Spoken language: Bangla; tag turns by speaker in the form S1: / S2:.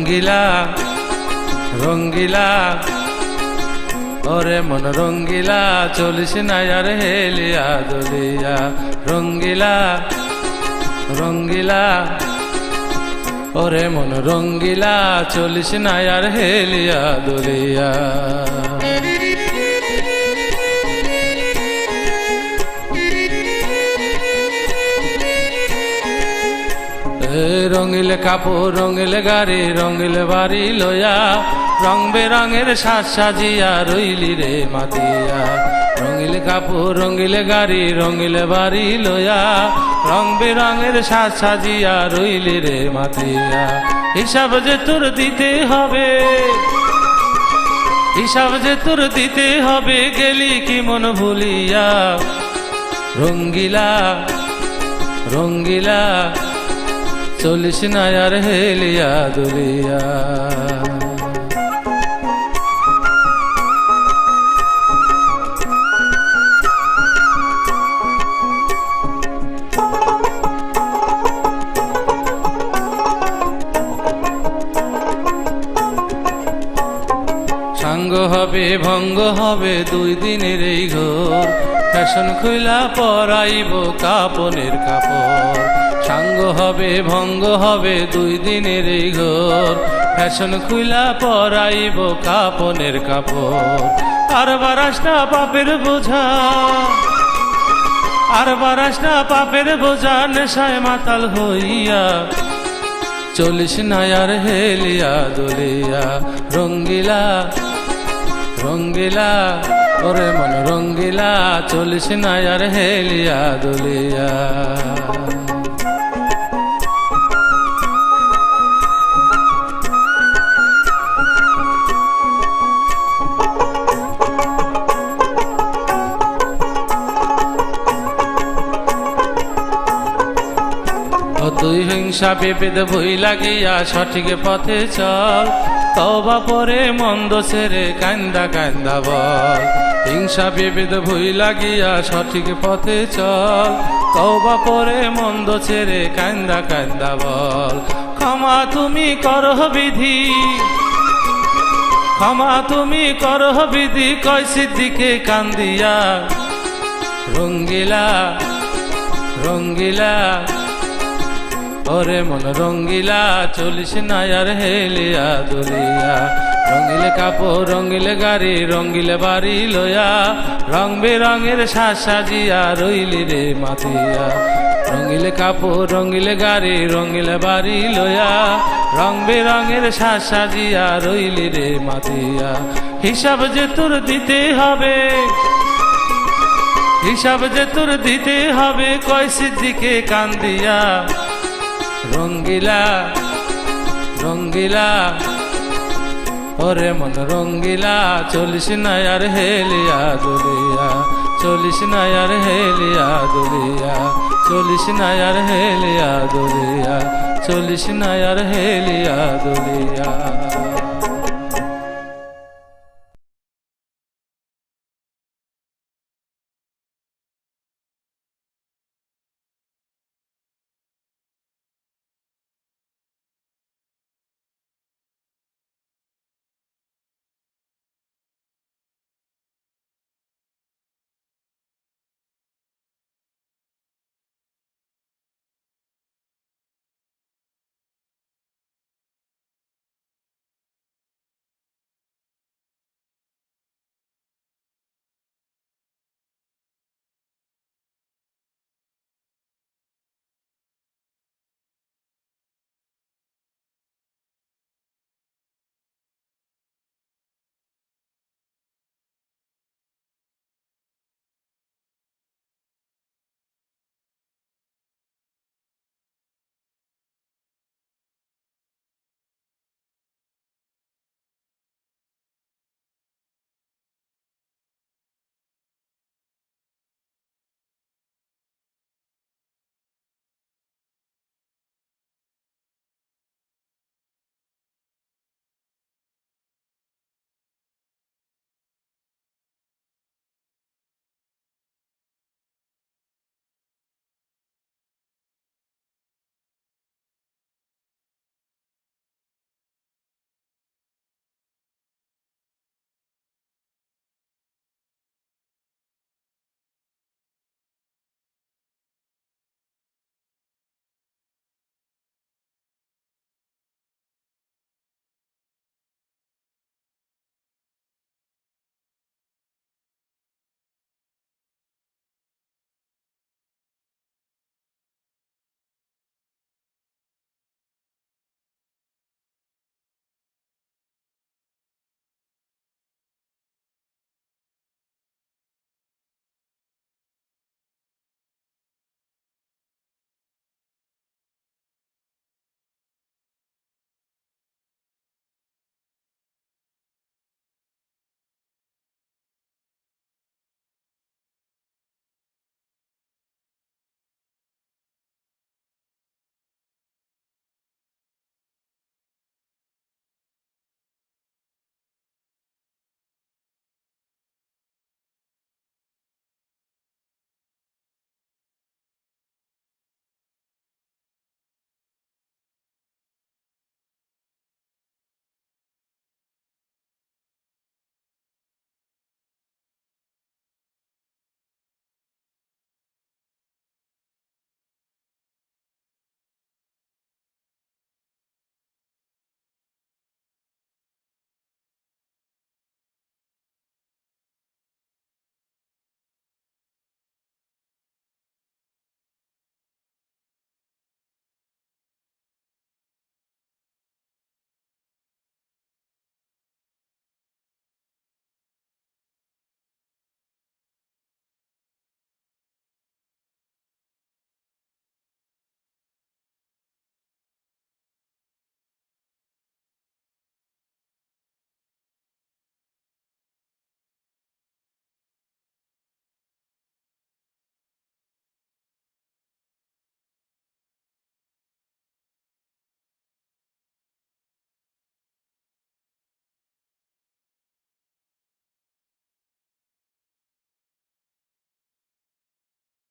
S1: রঙ্গিলা রঙ্গিলা ওরে মন রঙ্গিলা চলিস না আর হেলিয়া দুলিয়া রঙ্গিলা রঙ্গিলা ওরে মন রঙ্গিলা চলিস না আর হেলিয়া দুলিয়া রঙিলে কাপড় রঙিলে গাড়ি রঙিলে বাড়ি লয়া রং বেরঙের সাজ সাজিয়া রইলি রে মাতিয়া রঙিলে কাপড় রঙিলে গাড়ি রঙিলে বাড়ি লয়া রং বেরঙের সাজ সাজিয়া রইলি রে মাতিয়া হিসাব যে তোর দিতে হবে হিসাব যে তোর দিতে হবে গেলি কি মন ভুলিয়া রঙ্গিলা রঙ্গিলা চলিস না আর হেলিয়া দুলিয়া সাঙ্গ হবে ভঙ্গ হবে দুই দিনের এই ঘর ফ্যাশন খুইলা পরাইব কাপনের কাপড় সাঙ্গ হবে ভঙ্গ হবে দুই দিনের এই ঘর ফ্যাশন খুইলা পরাইব কাপনের কাপড় আর বারাস না পাপের বোঝা আর বারাস না পাপের বোঝা নেশায় মাতাল হইয়া চলিস না আর হেলিয়া দুলিয়া রঙ্গিলা রঙ্গিলা ওরে মন রঙ্গিলা চলিস না আর হেলিয়া দুলিয়া তুই হিংসা বিভেদ ভুই লাগিয়া সঠিক পথে চল তওবা পরে মন্দ ছেড়ে কান্দা কান্দা বল হিংসা বিভেদ ভুই লাগিয়া সঠিক পথে চল তওবা পরে মন্দ ছেড়ে কান্দা কান্দা বল ক্ষমা তুমি করহ বিধি ক্ষমা তুমি করহ বিধি কয় সিদ্দিকে কান্দিয়া রঙ্গিলা রঙ্গিলা ওরে মন রঙ্গিলা চলিস না আর হেলিয়া দুলিয়া রঙিলে কাপড় রঙিলে গাড়ি রঙিলে বাড়ি লয়া রং বেরঙের সাজ সাজিয়া রইলি রে মাতিয়া রঙিলে কাপড় রঙিলে গাড়ি রঙিলে বাড়ি লয়া রং বেরঙের সাজ সাজিয়া রইলি রে মাতিয়া হিসাব যে তোর দিতে হবে হিসাব যে তোর দিতে হবে কয় সিদ্দিকে কান্দিয়া রঙ্গিলা রঙ্গিলা ওরে মন রঙ্গিলা চলিস না আর হেলিয়া দুলিয়া চলিস না আর হেলিয়া দুলিয়া চলিস না আর হেলিয়া দুলিয়া চলিস না আর হেলিয়া দুলিয়া